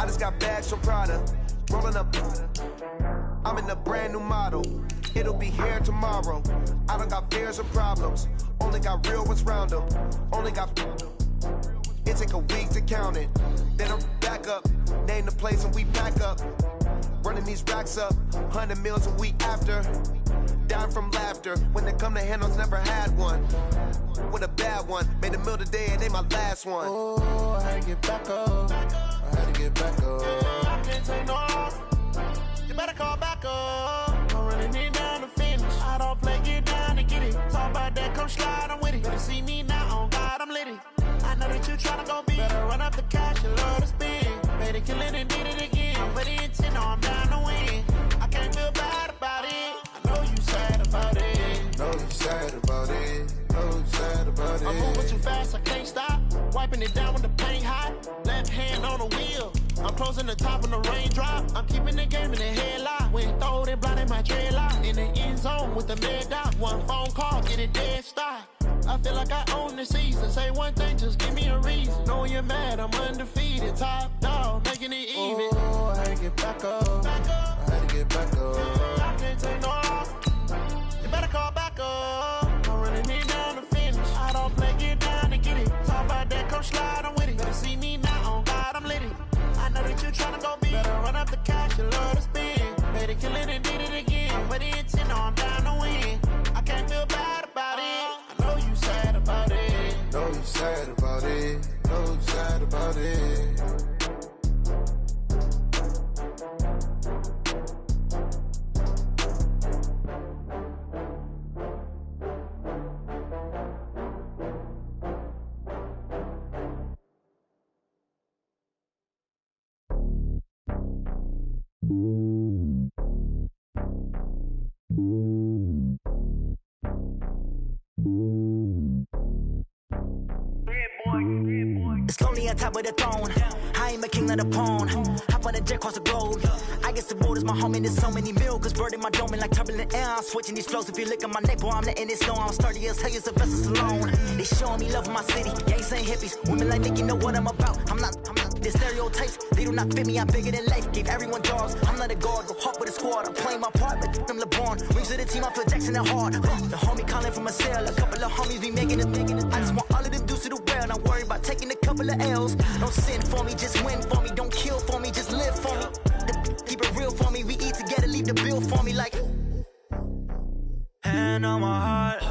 I just got bags from Prada. Rolling up. I'm in a brand new model. It'll be here tomorrow. I don't got fears or problems. Only got real ones round them. Only got. It take a week to count it. Then I'm back up. Name the place and we pack up. Running these racks up. 100 meals a week after. Dying from laughter. When it come to handles, never had one. With a bad one. Made a meal today and ain't my last one. Oh, I had to get back up. I had to get back up. I can't take no off. You better call back up. I'm running it down to finish. I don't play, get down to get it. Talk about that, come slide, I'm with it. Better see me now, on God, I'm litty. I know that you tryna go big. Better run up the cash, you love to spend. Better kill it and did it again. I'm with the intent, no, I'm down to win. I can't feel bad about it. I know you sad about it. Know you sad about it. Know you sad about it. I'm moving too fast, I can't stop. Wiping it down with the paint hot. Left hand on the wheel. I'm closing the top on the raindrop. I'm keeping the game in the headlock. When throwed and blinded my dreadlock. In the end zone with the mad dot. One phone call, get it dead stop. I feel like I own the season. Say one thing, just give me a reason. Knowing you're mad, I'm undefeated. Top dog, making it even. Oh, I had to get back up. I had to get back up. I can't take no off. You better call back up. I'm running it down to finish. I don't play, get down to get it. Talk about that, come slide, I'm with it. Better see me now, on God, I'm litty. I know that you tryna go big. Better run up the cash, you love to spend. Better kill it and did it again. But the intent, no, I'm down to win. I can't feel bad about it. I know you sad about it. Know you sad about it. Know you sad about it. It's lonely on top of the throne. I ain't a king of the pawn. Hop on a jet across the globe. I guess the road is my home and there's so many milkers burning my dome and like turbulent air. I'm switching these flows. If you look at my neck, boy, I'm letting it snow. I'm sturdy as hell, as Sylvester Stallone. They showing me love in my city. Gangs ain't hippies. Women like Nick, you know what I'm about. I'm not the stereotypes. They do not fit me. I'm bigger than life. Gave everyone jobs. I'm not a guard. Go hard with a squad. I'm playing my part, but I'm LeBron. Rings to the team. I feel Jackson and hard. The homie calling from a cell. A couple of homies be making it. I just want all of them dudes to the well. Not worry about taking a couple of L's. Don't sin for me, just win for me. Don't kill for me, just live for me. Keep it real for me. We eat together, leave the bill for me like. Hand on my heart,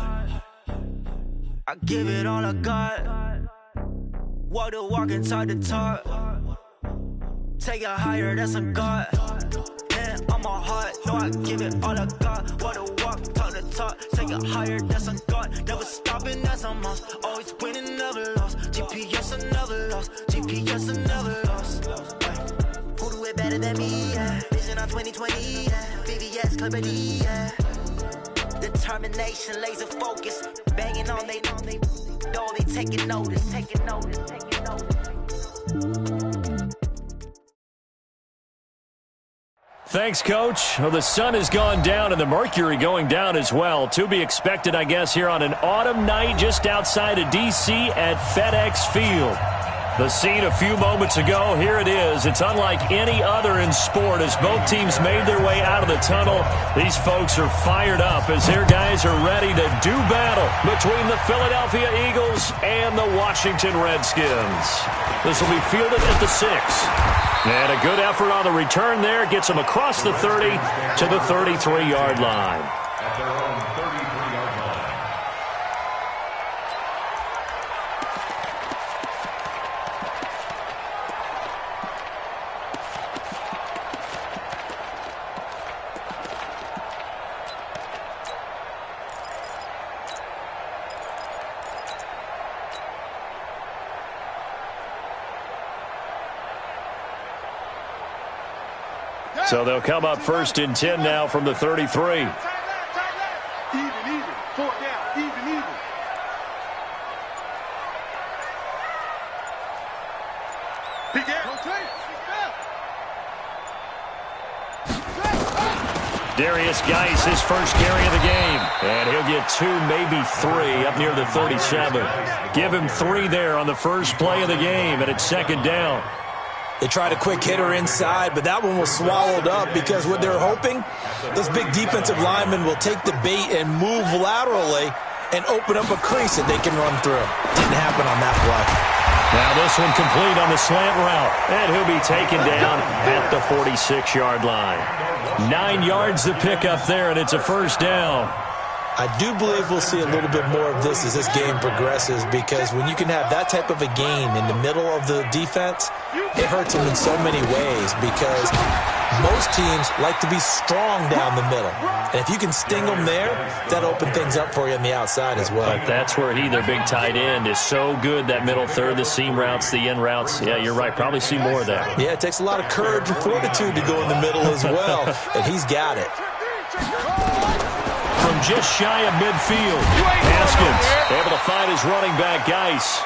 I give it all I got. Walk the walk inside the talk. Take it higher, that's a God. Hand on my heart, no, I give it all I got. Walk the walk, talk the talk. Take it higher, that's a God. Never stopping, that's a must. Always winning, never lost. GPS, I never lost. GPS, I never lost. Who do it better than me? Yeah. Vision on 2020. Yeah. VVS, Clarity. Yeah. Determination, laser focus. Banging on they door, they taking notice. Taking notice. Taking notice. Thanks, Coach. Well, the sun has gone down and the mercury going down as well. To be expected, I guess, here on an autumn night just outside of D.C. at FedEx Field. The scene a few moments ago, here it is. It's unlike any other in sport as both teams made their way out of the tunnel. These folks are fired up as their guys are ready to do battle between the Philadelphia Eagles and the Washington Redskins. This will be fielded at the 6. And a good effort on the return there. Gets them across the 30 to the 33-yard line. At their own 33-yard line. So they'll come up first and 10 now from the 33. Even, 4 down, even. Darius Geis, his first carry of the game. And he'll get 2, maybe 3 up near the 37. Give him 3 there on the first play of the game, and it's second down. They tried a quick hitter inside, but that one was swallowed up because what they're hoping, those big defensive linemen will take the bait and move laterally and open up a crease that they can run through. Didn't happen on that play. Now this one complete on the slant route, and he'll be taken down at the 46-yard line. 9 yards to pick up there, and it's a first down. I do believe we'll see a little bit more of this as this game progresses, because when you can have that type of a gain in the middle of the defense, it hurts them in so many ways, because most teams like to be strong down the middle. And if you can sting them there, that opens things up for you on the outside as well. But that's where their big tight end, is so good, that middle third, the seam routes, the in routes. Yeah, you're right. Probably see more of that. Yeah, it takes a lot of courage and fortitude to go in the middle as well, and he's got it. From just shy of midfield, Haskins able to find his running back, Geis.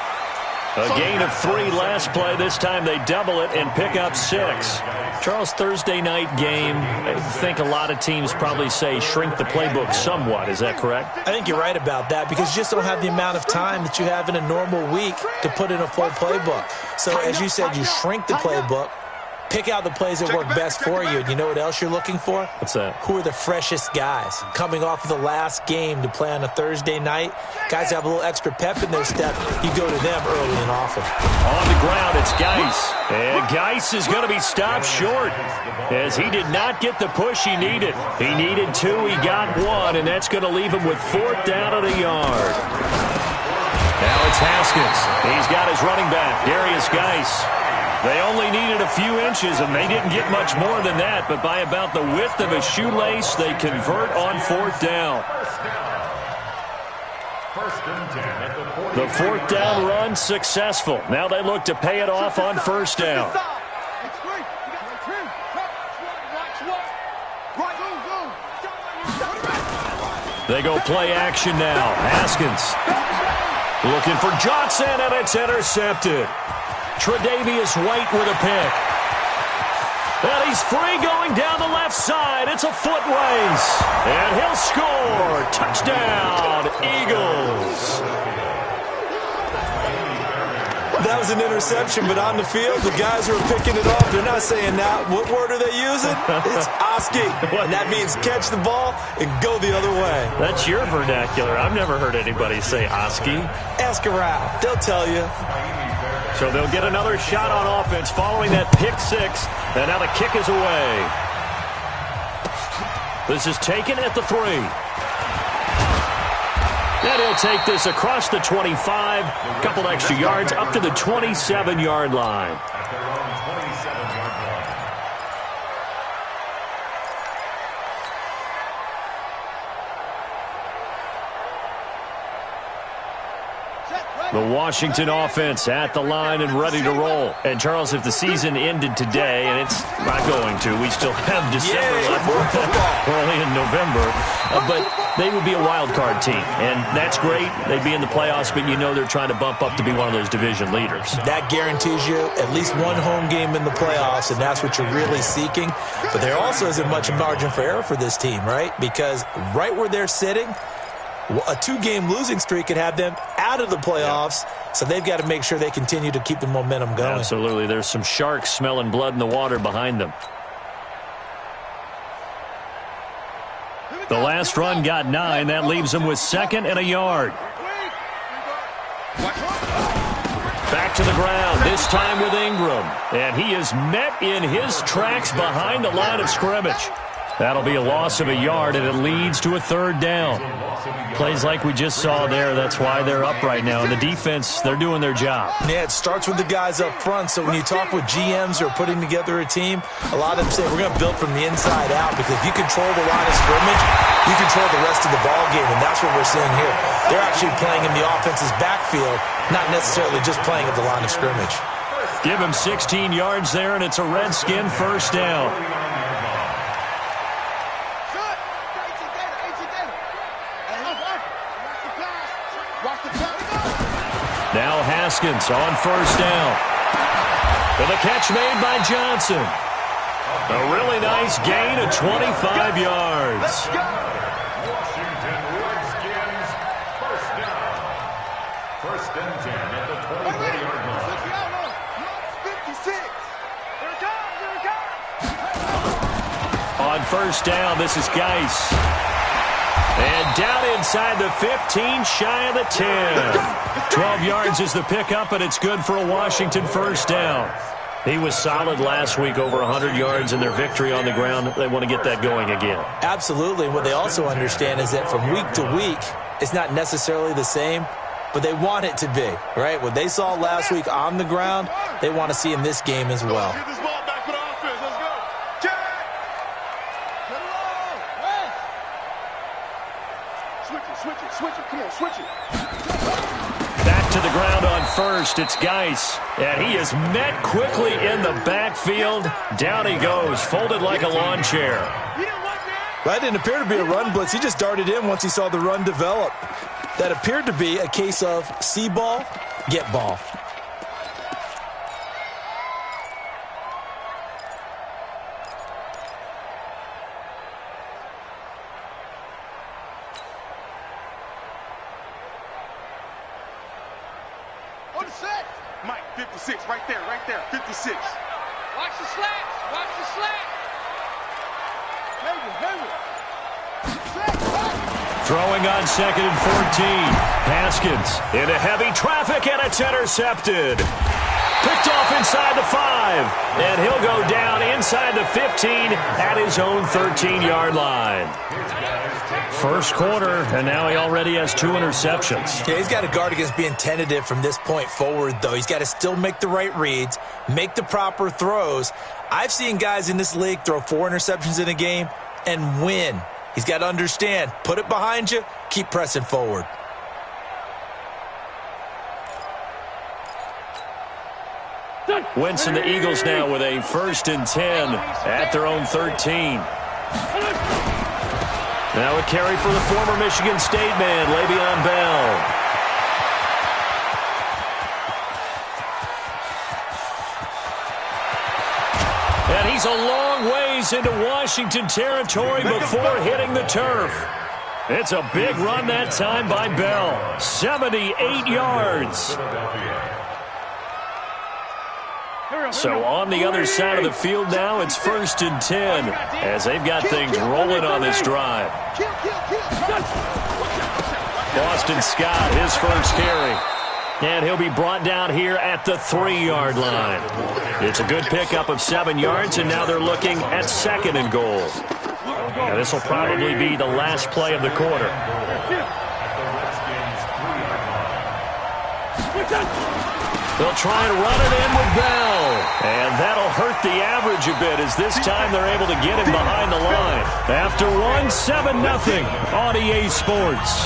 A gain of 3 last play. This time they double it and pick up 6. Charles, Thursday night game, I think a lot of teams probably say shrink the playbook somewhat. Is that correct? I think you're right about that, because you just don't have the amount of time that you have in a normal week to put in a full playbook. So as you said, you shrink the playbook, pick out the plays that work best for you. And you know what else you're looking for? What's that? Who are the freshest guys coming off of the last game to play on a Thursday night? Guys have a little extra pep in their step. You go to them early and often. On the ground, it's Geis. And Geis is going to be stopped short, as he did not get the push he needed. He needed 2, he got 1, and that's going to leave him with 4th down at a yard. Now it's Haskins. He's got his running back, Darius Geis. They only needed a few inches, and they didn't get much more than that. But by about the width of a shoelace, they convert on 4th down. The 4th down run successful. Now they look to pay it off on 1st down. They go play action now. Haskins looking for Johnson, and it's intercepted. Tre'Davious White with a pick. And he's free going down the left side. It's a foot race. And he'll score. Touchdown, Eagles. That was an interception, but on the field, the guys who are picking it off, they're not saying that. What word are they using? It's Oski. And that means catch the ball and go the other way. That's your vernacular. I've never heard anybody say Oski. Ask around. They'll tell you. So they'll get another shot on offense following that pick 6. And now the kick is away. This is taken at the 3. And he'll take this across the 25. A couple extra yards up to the 27-yard line. The Washington offense at the line and ready to roll. And, Charles, if the season ended today, and it's not going to, we still have December left, early in November, but they would be a wild card team. And that's great. They'd be in the playoffs, but you know they're trying to bump up to be one of those division leaders. That guarantees you at least one home game in the playoffs, and that's what you're really seeking. But there also isn't much margin for error for this team, right? Because right where they're sitting, a 2-game losing streak could have them out of the playoffs, so they've got to make sure they continue to keep the momentum going. Absolutely. There's some sharks smelling blood in the water behind them. The last run got 9. That leaves them with 2nd and a yard. Back to the ground, this time with Ingram. And he is met in his tracks behind the line of scrimmage. That'll be a loss of a yard, and it leads to a 3rd down. Plays like we just saw there, that's why they're up right now. And the defense, they're doing their job. Yeah, it starts with the guys up front. So when you talk with GMs who are putting together a team, a lot of them say we're going to build from the inside out, because if you control the line of scrimmage, you control the rest of the ball game, and that's what we're seeing here. They're actually playing in the offense's backfield, not necessarily just playing at the line of scrimmage. Give him 16 yards there, and it's a Redskin 1st down. Now Haskins on 1st down. With a catch made by Johnson. A really nice gain of 25 yards. Washington Redskins, 1st down. 1st and 10 at the 24-yard line. On first down, this is Geis. And down inside the 15, shy of the 10. 12 yards is the pickup, and it's good for a Washington first down. He was solid last week, over 100 yards in their victory on the ground. They want to get that going again. Absolutely. What they also understand is that from week to week, it's not necessarily the same, but they want it to be, right? What they saw last week on the ground, they want to see in this game as well. Get this ball back for the offense. Let's go. Check. Switch it. Come on, switch it. Back to the ground on first. It's Geis. And he is met quickly in the backfield. Down he goes, folded like a lawn chair. That didn't appear to be a run blitz. He just darted in once he saw the run develop. That appeared to be a case of see ball, get ball. On the set. Mike, 56, right there, 56. Watch the slats. Throwing on 2nd and 14. Haskins into heavy traffic, and it's intercepted. Picked off inside the 5. And he'll go down inside the 15 at his own 13-yard line. First quarter, and now he already has 2 interceptions. Yeah, he's got to guard against being tentative from this point forward, though. He's got to still make the right reads, make the proper throws. I've seen guys in this league throw 4 interceptions in a game and win. He's got to understand, put it behind you, keep pressing forward. Wentz and the Eagles now with a 1st and 10 at their own 13. Now a carry for the former Michigan State man, Le'Veon Bell. And he's a long ways into Washington territory before hitting the turf. It's a big run that time by Bell. 78 yards. So on the other side of the field now, it's 1st and 10 as they've got things rolling on this drive. Boston Scott, his first carry. And he'll be brought down here at the 3-yard line. It's a good pickup of 7 yards, and now they're looking at 2nd and goal. Now this will probably be the last play of the quarter. They'll try and run it in with Bell. And that'll hurt the average a bit as this time they're able to get him behind the line. After 7-0 on EA Sports.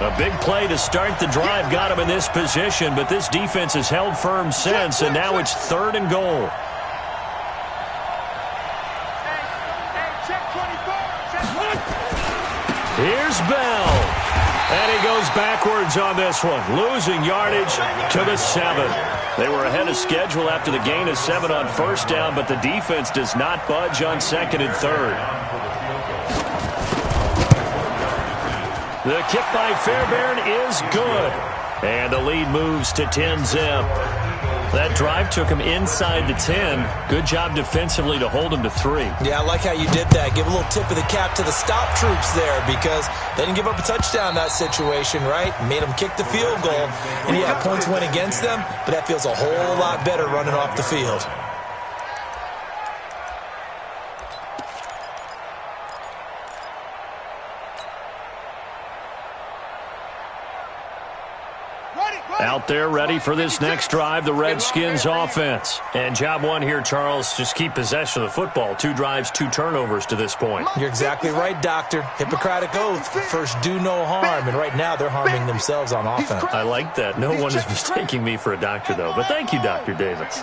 A big play to start the drive got him in this position, but this defense has held firm since, and now it's 3rd and goal. Here's Bell. And he goes backwards on this one, losing yardage to the 7. They were ahead of schedule after the gain of 7 on first down, but the defense does not budge on 2nd and 3rd. The kick by Fairbairn is good. And the lead moves to 10-zip. That drive took him inside the 10. Good job defensively to hold him to 3. Yeah, I like how you did that. Give a little tip of the cap to the stop troops there because they didn't give up a touchdown in that situation, right? Made them kick the field goal. And yeah, points went against them, but that feels a whole lot better running off the field. Out there ready for this next drive, the Redskins offense. And job one here, Charles, just keep possession of the football. 2 drives, 2 turnovers to this point. You're exactly right, Doctor. Hippocratic oath. First, do no harm. And right now, they're harming themselves on offense. I like that. No one is mistaking me for a doctor, though. But thank you, Dr. Davis.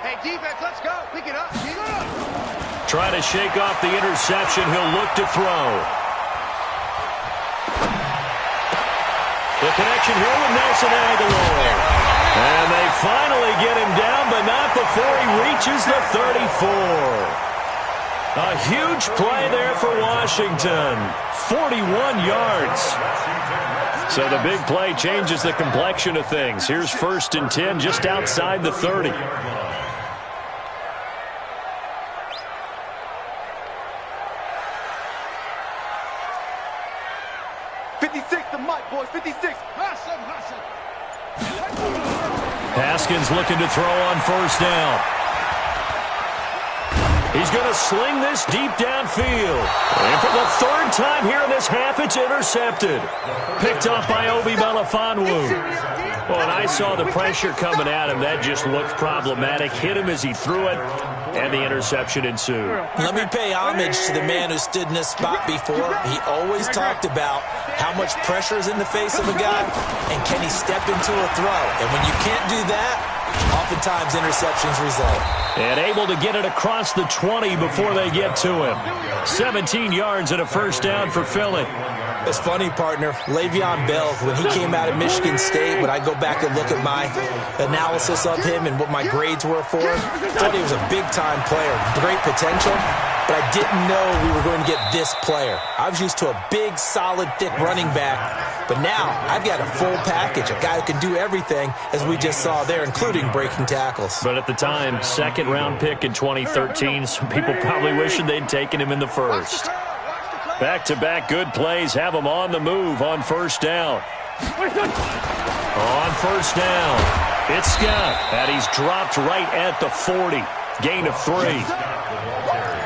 Hey, defense, let's go. Pick it up. Try to shake off the interception. He'll look to throw. The connection here with Nelson Aguilar. And they finally get him down, but not before he reaches the 34. A huge play there for Washington. 41 yards. So the big play changes the complexion of things. Here's 1st and 10 just outside the 30. Haskins looking to throw on first down. He's going to sling this deep downfield. And for the third time here in this half, it's intercepted. Picked up by Obi Melifonwu. Well, and I saw the pressure coming at him. That just looked problematic. Hit him as he threw it, and the interception ensued. Let me pay homage to the man who stood in this spot before. He always talked about how much pressure is in the face of a guy, and can he step into a throw. And when you can't do that, oftentimes interceptions result. And able to get it across the 20 before they get to him. 17 yards and a first down for Philly. It's funny, partner. Le'Veon Bell, when he came out of Michigan State, when I go back and look at my analysis of him and what my grades were for him, I thought he was a big-time player, great potential, but I didn't know we were going to get this player. I was used to a big, solid, thick running back, but now I've got a full package, a guy who can do everything, as we just saw there, including breaking tackles. But at the time, second-round pick in 2013, some people probably wishing they'd taken him in the first. Back-to-back good plays have him on the move on first down. On first down, it's Scott, and he's dropped right at the 40. Gain of 3.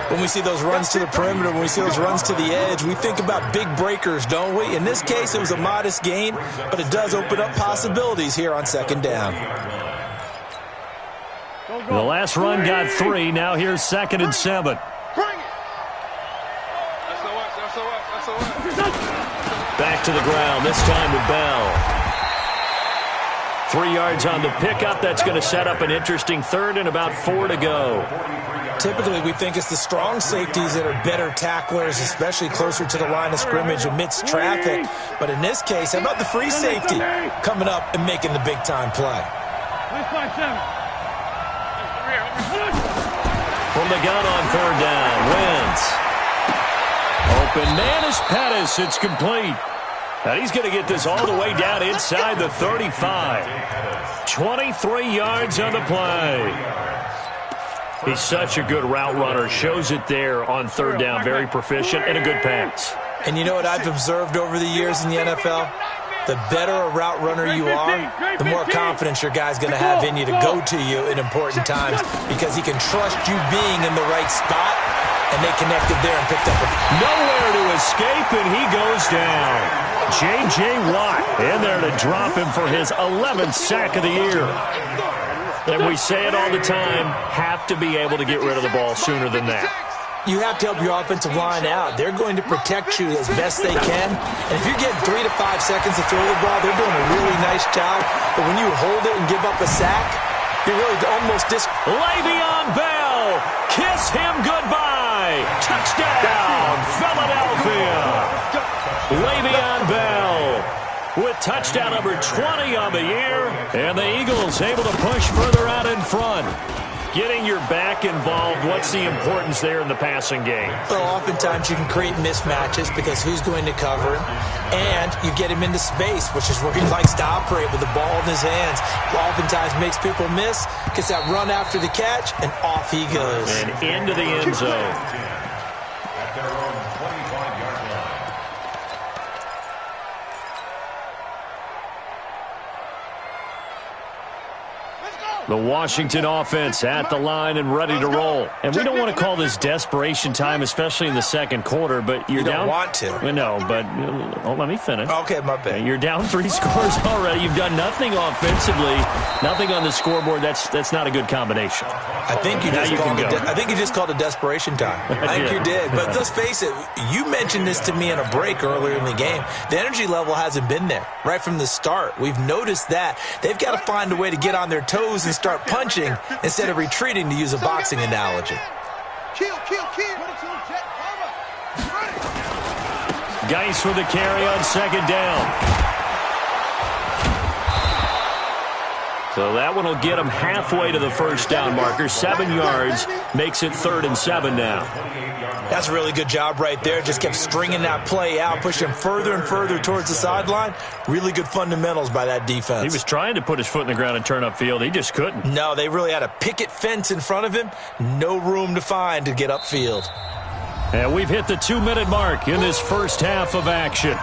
When we see those runs to the perimeter, when we see those runs to the edge, we think about big breakers, don't we? In this case, it was a modest gain, but it does open up possibilities here on second down. The last run got 3. Now here's 2nd and 7. Back to the ground, this time with Bell. 3 yards on the pickup. That's going to set up an interesting third and about 4 to go. Typically, we think it's the strong safeties that are better tacklers, especially closer to the line of scrimmage amidst traffic. But in this case, how about the free safety coming up and making the big-time play? From the gun on third down, Wentz. Open man is Pettis. It's complete. And he's going to get this all the way down inside the 35. 23 yards on the play. He's such a good route runner. Shows it there on third down. Very proficient and a good pass. And you know what I've observed over the years in the NFL? The better a route runner you are, the more confidence your guy's going to have in you to go to you in important times because he can trust you being in the right spot, and they connected there and picked up nowhere to escape, and he goes down. J.J. Watt in there to drop him for his 11th sack of the year. And we say it all the time, have to be able to get rid of the ball sooner than that. You have to help your offensive line out. They're going to protect you as best they can. And if you get 3 to 5 seconds to throw the ball, they're doing a really nice job. But when you hold it and give up a sack, you're really almost Le'Veon Bell, kiss him goodbye. Touchdown, Philadelphia. Le'Veon Bell with touchdown number 20 on the year. And the Eagles able to push further out in front. Getting your back involved, what's the importance there in the passing game? Well, oftentimes you can create mismatches because who's going to cover him? And you get him into space, which is where he likes to operate with the ball in his hands. Oftentimes makes people miss, gets that run after the catch, and off he goes. And into the end zone. The Washington offense at the line and ready to roll. And we don't want to call this desperation time, especially in the second quarter, but you're down. You don't want to. No, but let me finish. Okay, my bad. You're down 3 scores already. You've done nothing offensively, nothing on the scoreboard. That's not a good combination. I think you just called it desperation time. I think you did. But let's face it, you mentioned this to me in a break earlier in the game. The energy level hasn't been there right from the start. We've noticed that. They've got to find a way to get on their toes and start punching instead of retreating, to use a boxing analogy. Geis with the carry on second down. So that one will get him halfway to the first down marker. 7 yards makes it 3rd and 7 now. That's a really good job right there. Just kept stringing that play out, pushing him further and further towards the sideline. Really good fundamentals by that defense. He was trying to put his foot in the ground and turn upfield. He just couldn't. No, they really had a picket fence in front of him. No room to find to get upfield. And we've hit the 2-minute mark in this first half of action.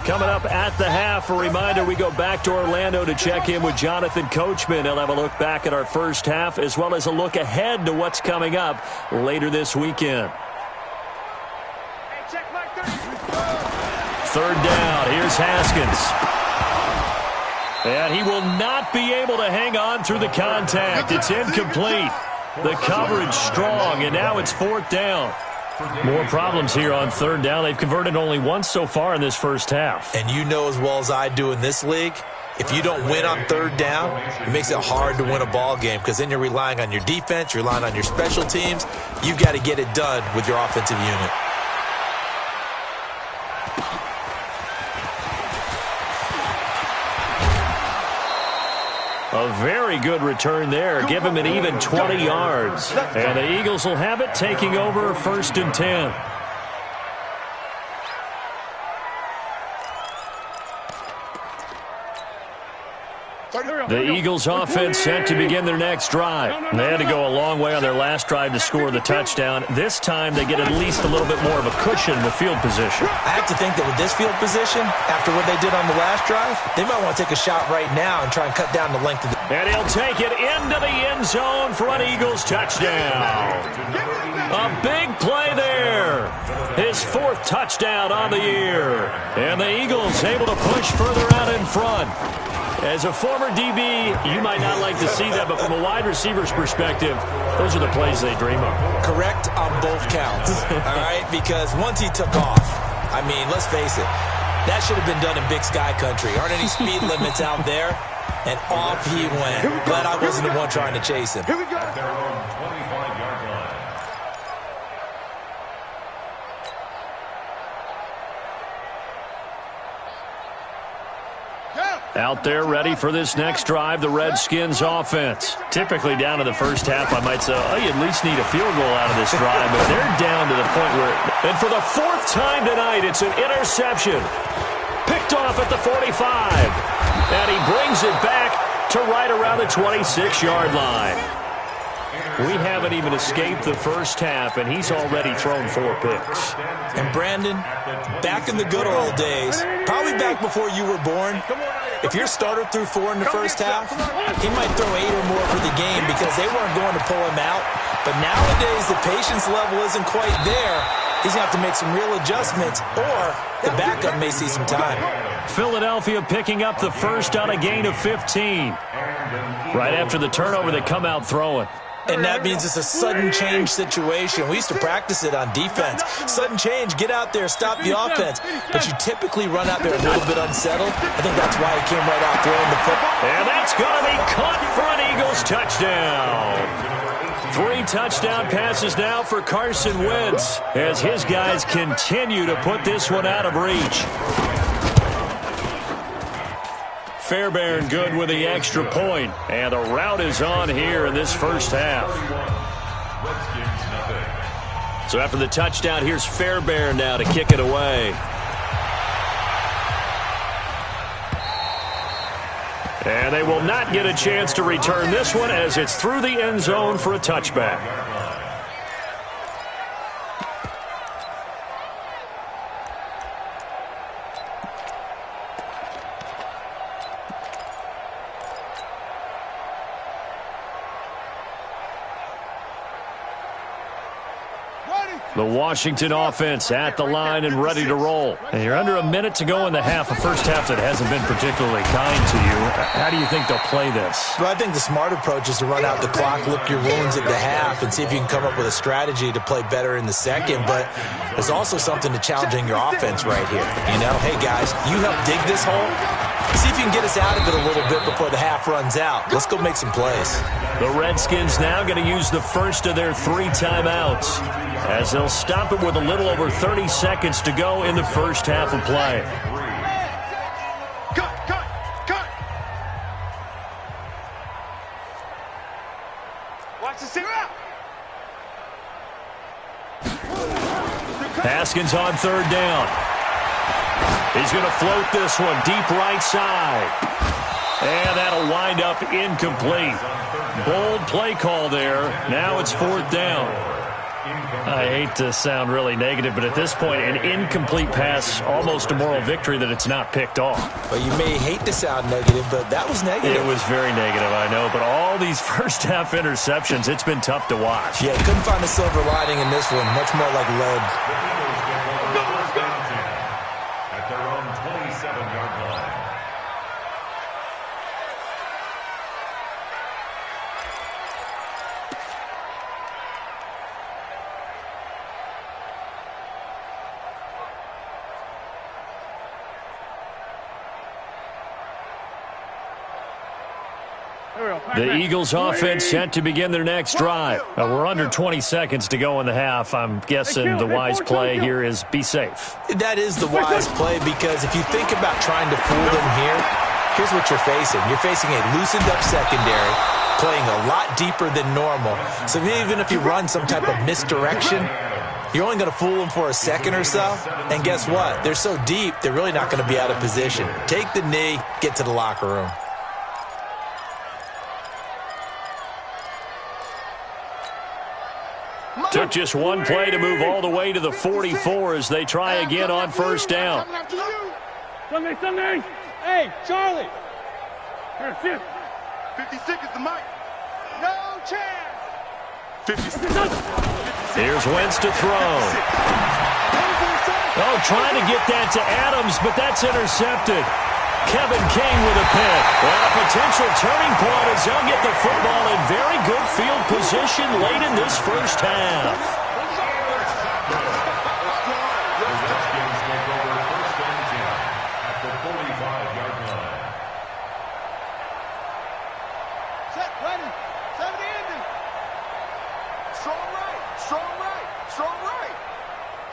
Coming up at the half, a reminder, we go back to Orlando to check in with Jonathan Coachman. He'll have a look back at our first half as well as a look ahead to what's coming up later this weekend. Third down. Here's Haskins. And he will not be able to hang on through the contact. It's incomplete. The coverage strong, and now it's fourth down. More problems here on third down. They've converted only once so far in this first half. And you know as well as I do in this league, if you don't win on third down, it makes it hard to win a ball game because then you're relying on your defense, you're relying on your special teams. You've got to get it done with your offensive unit. A very good return there. Give him an even 20 yards. And the Eagles will have it, taking over 1st and 10. The Eagles offense set to begin their next drive. They had to go a long way on their last drive to score the touchdown. This time they get at least a little bit more of a cushion with field position. I have to think that with this field position, after what they did on the last drive, they might want to take a shot right now and try and cut down the length of the... And he'll take it into the end zone for an Eagles touchdown. A big play there. His 4th touchdown on the year. And the Eagles able to push further out in front. As a former DB, you might not like to see that, but from a wide receiver's perspective, those are the plays they dream of. Correct on both counts, all right? Because once he took off, I mean, let's face it, that should have been done in Big Sky Country. Aren't any speed limits out there? And off he went. Glad I wasn't the one trying to chase him. Here we go. At their own 25-yard line. Out there ready for this next drive, the Redskins offense. Typically down to the first half, I might say, oh, you at least need a field goal out of this drive, but they're down to the point where, and for the 4th time tonight, it's an interception. Picked off at the 45, and he brings it back to right around the 26-yard line. We haven't even escaped the first half, and he's already thrown 4 picks. And Brandon, back in the good old days, probably back before you were born, if your starter threw 4 in the first half, he might throw 8 or more for the game because they weren't going to pull him out. But nowadays, the patience level isn't quite there. He's going to have to make some real adjustments, or the backup may see some time. Philadelphia picking up the first on a gain of 15. Right after the turnover, they come out throwing. And that means it's a sudden change situation. We used to practice it on defense. Sudden change, get out there, stop the offense. But you typically run out there a little bit unsettled. I think that's why he came right out throwing the football. And that's going to be caught for an Eagles touchdown. 3 touchdown passes now for Carson Wentz as his guys continue to put this one out of reach. Fairbairn good with the extra point, and the route is on here in this first half. So after the touchdown, here's Fairbairn now to kick it away. And they will not get a chance to return this one as it's through the end zone for a touchback. The Washington offense at the line and ready to roll. And you're under a minute to go in the half, a first half that hasn't been particularly kind to you. How do you think they'll play this? Well, I think the smart approach is to run out the clock, lick your wounds at the half, and see if you can come up with a strategy to play better in the second. But there's also something to challenging your offense right here. You know, hey, guys, you help dig this hole. See if you can get us out of it a little bit before the half runs out. Let's go make some plays. The Redskins now going to use the first of their 3 timeouts as they'll stop it with a little over 30 seconds to go in the first half of play. Cut! Watch the center out. Haskins on 3rd down. He's going to float this one deep right side. And that'll wind up incomplete. Bold play call there. Now it's 4th down. I hate to sound really negative, but at this point, an incomplete pass, almost a moral victory that it's not picked off. Well, you may hate to sound negative, but that was negative. It was very negative, I know, but all these first-half interceptions, it's been tough to watch. Yeah, couldn't find a silver lining in this one. Much more like lead. At their own 27-yard line. The Eagles offense set to begin their next drive. We're under 20 seconds to go in the half. I'm guessing the wise play here is be safe. That is the wise play, because if you think about trying to fool them here, here's what you're facing. You're facing a loosened up secondary, playing a lot deeper than normal. So even if you run some type of misdirection, you're only going to fool them for a second or so. And guess what? They're so deep, they're really not going to be out of position. Take the knee, get to the locker room. Took just one play to move all the way to the 44 as they try again on first down. Sunday. Hey, Charlie. Here, 56 is the mic. No chance. 56. Here's Wentz to throw. Oh, trying to get that to Adams, but that's intercepted. Kevin King with a pick. And a potential turning point as they'll get the football in very good field position late in this first half. The Redskins take over first and 10 at the 45-yard line. Set, ready. 70 ending. Strong right.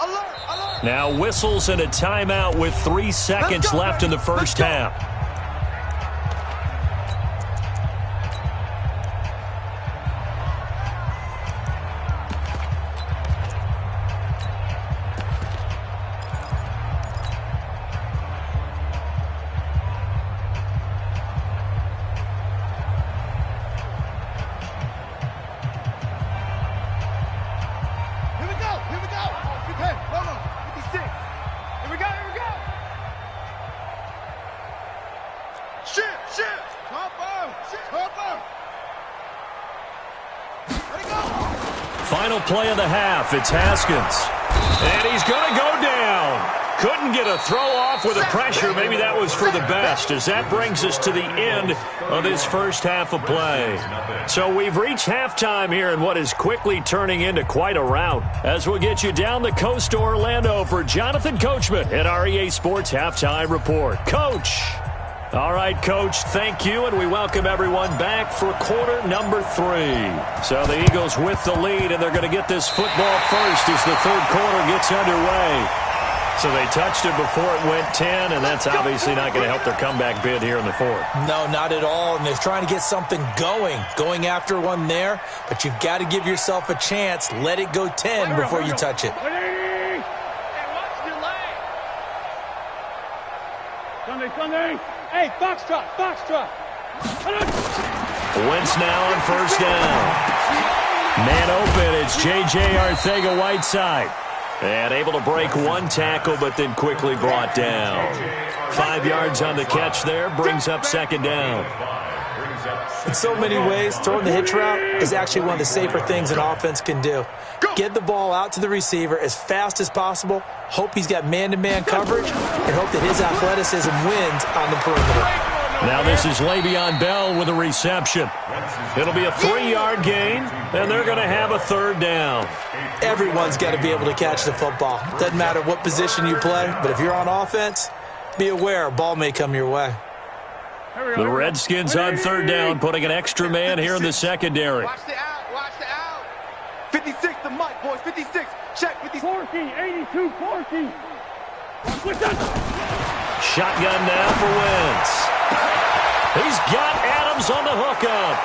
Alert. Now whistles and a timeout with 3 seconds left in the first half. Here we go. Okay, hold on. 56. Here we go. Shit. Hopper. Ready, go. Final play of the half. It's Haskins. And he's going to go down. Couldn't get a throw off with the pressure. Maybe that was for the best, as that brings us to the end of this first half of play. So we've reached halftime here in what is quickly turning into quite a rout, as we'll get you down the coast to Orlando for Jonathan Coachman at our EA Sports Halftime Report. Coach. All right, Coach, thank you, and we welcome everyone back for quarter number 3. So the Eagles with the lead, and they're going to get this football first as the third quarter gets underway. So they touched it before it went 10, and that's obviously not going to help their comeback bid here in the fourth. No, not at all, and they're trying to get something going after one there, but you've got to give yourself a chance. Let it go 10 before you touch it. Sunday. Hey, Foxtrot. Wentz now on first down. Man open, it's J.J. Arcega-Whiteside. And able to break one tackle, but then quickly brought down. 5 yards on the catch there, brings up second down. In so many ways, throwing the hitch route is actually one of the safer things an offense can do. Get the ball out to the receiver as fast as possible, hope he's got man-to-man coverage, and hope that his athleticism wins on the perimeter. Now this is Le'Veon Bell with a reception. It'll be a 3-yard gain, and they're going to have a third down. Everyone's got to be able to catch the football. Doesn't matter what position you play, but if you're on offense, be aware a ball may come your way. The Redskins on third down, putting an extra man here in the secondary. Watch the out. 56, the mic, boys. 56. Check. 56. 14, 82, 14. Shotgun now for Wentz. He's got Adams on the hookup.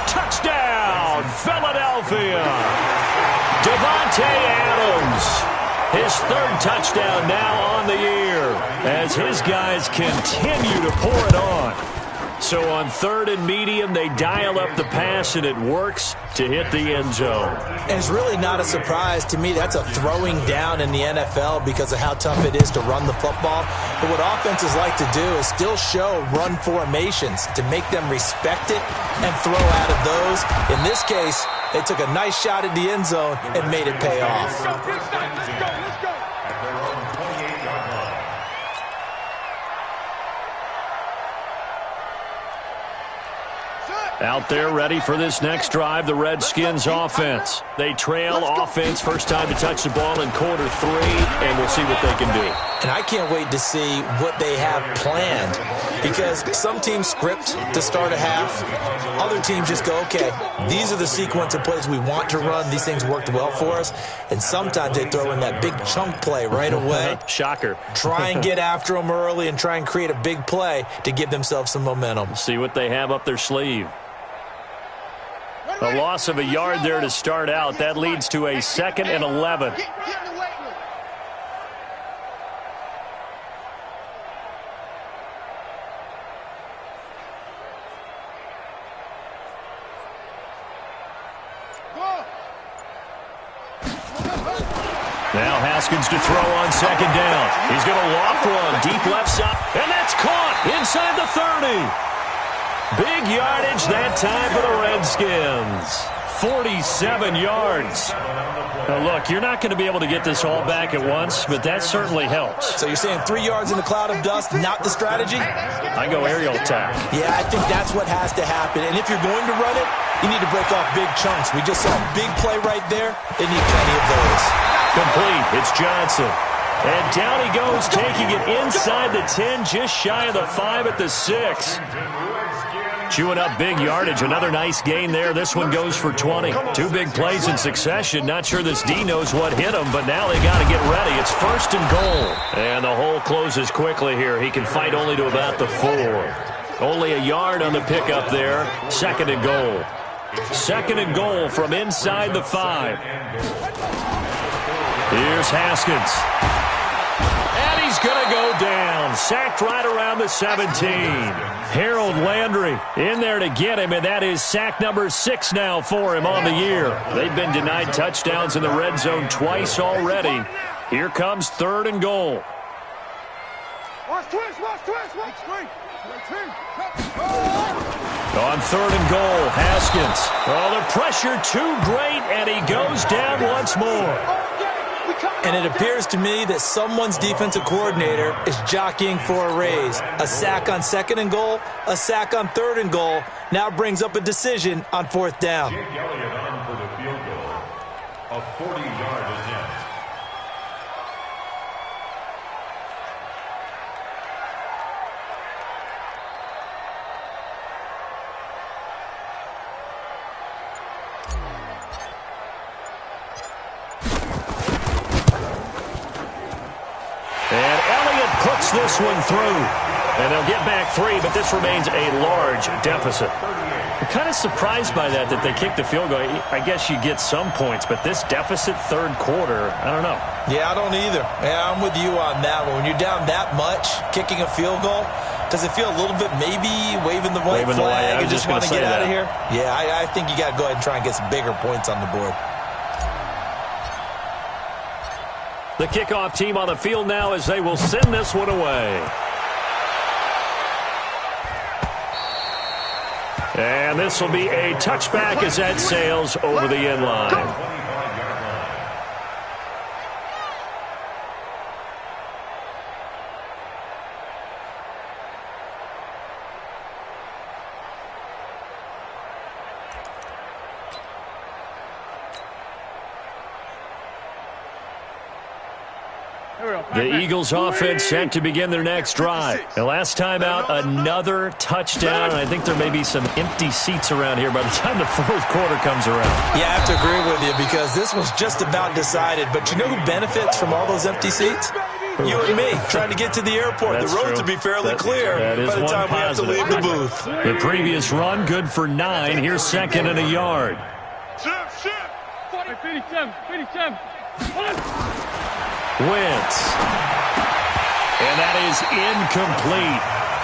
Touchdown, Philadelphia. Davante Adams. His third touchdown now on the year as his guys continue to pour it on. So on 3rd and medium, they dial up the pass, and it works to hit the end zone. And it's really not a surprise to me. That's a throwing down in the NFL because of how tough it is to run the football. But what offenses like to do is still show run formations to make them respect it and throw out of those. In this case, they took a nice shot at the end zone and made it pay off. Let's go. At their own 28-yard line. Out there ready for this next drive, the Redskins offense. They trail offense, first time to touch the ball in quarter 3, and we'll see what they can do. And I can't wait to see what they have planned, because some teams script to start a half. Other teams just go, okay, these are the sequence of plays we want to run. These things worked well for us. And sometimes they throw in that big chunk play right away. Shocker. Try and get after them early and try and create a big play to give themselves some momentum. See what they have up their sleeve. A loss of a yard there to start out. That leads to a 2nd and 11. Now Haskins to throw on 2nd down. He's going to loft one deep left side, and that's caught inside the 30. Big yardage that time for the Redskins. 47 yards. Now, look, you're not going to be able to get this all back at once, but that certainly helps. So you're saying 3 yards in a cloud of dust, not the strategy? I go aerial attack. Yeah, I think that's what has to happen. And if you're going to run it, you need to break off big chunks. We just saw a big play right there. They need plenty of those. Complete. It's Johnson. And down he goes, taking it inside the 10, just shy of the 5 at the 6. Chewing up big yardage. Another nice gain there. This one goes for 20. 2 big plays in succession. Not sure this D knows what hit him, but now they got to get ready. It's 1st and goal. And the hole closes quickly here. He can fight only to about the 4. Only a yard on the pickup there. 2nd and goal. 2nd and goal from inside the 5. Here's Haskins. And he's going to go down. Sacked right around the 17. Harold Landry in there to get him, and that is sack number 6 now for him on the year. They've been denied touchdowns in the red zone twice already. Here comes 3rd and goal. Watch twist. On 3rd and goal, Haskins. Oh, the pressure too great, and he goes down once more. And it appears to me that someone's defensive coordinator is jockeying for a raise. A sack on 2nd and goal, a sack on 3rd and goal, now brings up a decision on 4th down. Jake Elliott on for the field goal. A 40-yard attempt. Puts this one through. And they'll get back 3, but this remains a large deficit. I'm kind of surprised by that they kicked the field goal. I guess you get some points, but this deficit 3rd quarter, I don't know. Yeah, I don't either. Yeah, I'm with you on that one. When you're down that much, kicking a field goal, does it feel a little bit maybe waving the white flag and just want to get out of here? Yeah, I think you got to go ahead and try and get some bigger points on the board. The kickoff team on the field now as they will send this one away. And this will be a touchback as that sails over the end line. The Eagles offense set to begin their next drive. The last time out, another touchdown, and I think there may be some empty seats around here by the time the 4th quarter comes around. Yeah, I have to agree with you because this was just about decided. But you know who benefits from all those empty seats? You and me, trying to get to the airport. That's the roads true. will be fairly clear by the time we have to leave the booth. The previous run, good for 9. Here's 2nd and a yard. 57. Wentz. And that is incomplete.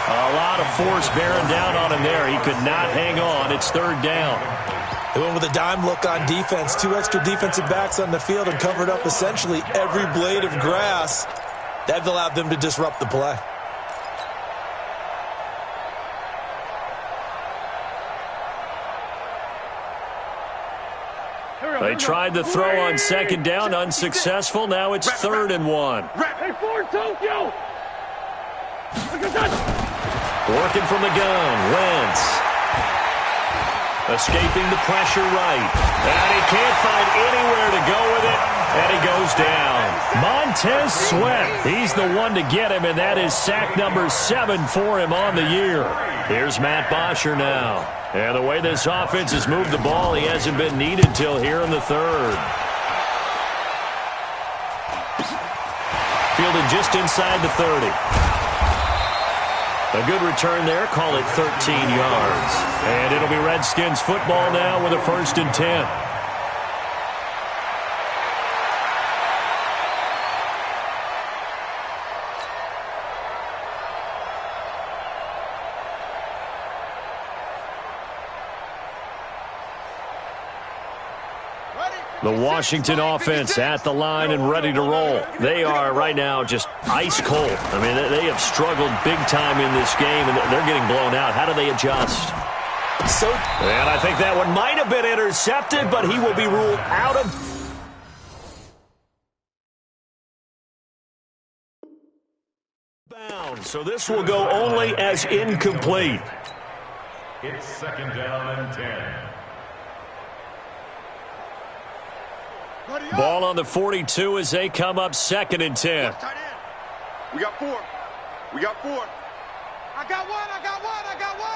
A lot of force bearing down on him there. He could not hang on. It's third down. They went with a dime look on defense. 2 extra defensive backs on the field and covered up essentially every blade of grass. That allowed them to disrupt the play. They tried the throw on second down, unsuccessful. Now it's 3rd and 1. Hey, for Tokyo! Working from the gun, Wentz. Escaping the pressure right. And he can't find anywhere to go with it. And he goes down. Montez Sweat. He's the one to get him, and that is sack number 7 for him on the year. Here's Matt Bosher now. And the way this offense has moved the ball, he hasn't been needed till here in the 3rd. Fielded just inside the 30. A good return there. Call it 13 yards. And it'll be Redskins football now with a 1st and 10. The Washington offense at the line and ready to roll. They are right now just ice cold. I mean, they have struggled big time in this game, and they're getting blown out. How do they adjust? And I think that one might have been intercepted, but he will be ruled out of bounds. So this will go only as incomplete. It's 2nd down and 10. Ball on the 42 as they come up 2nd and 10. We got 4. We got 4. I got 1. I got 1. I got 1.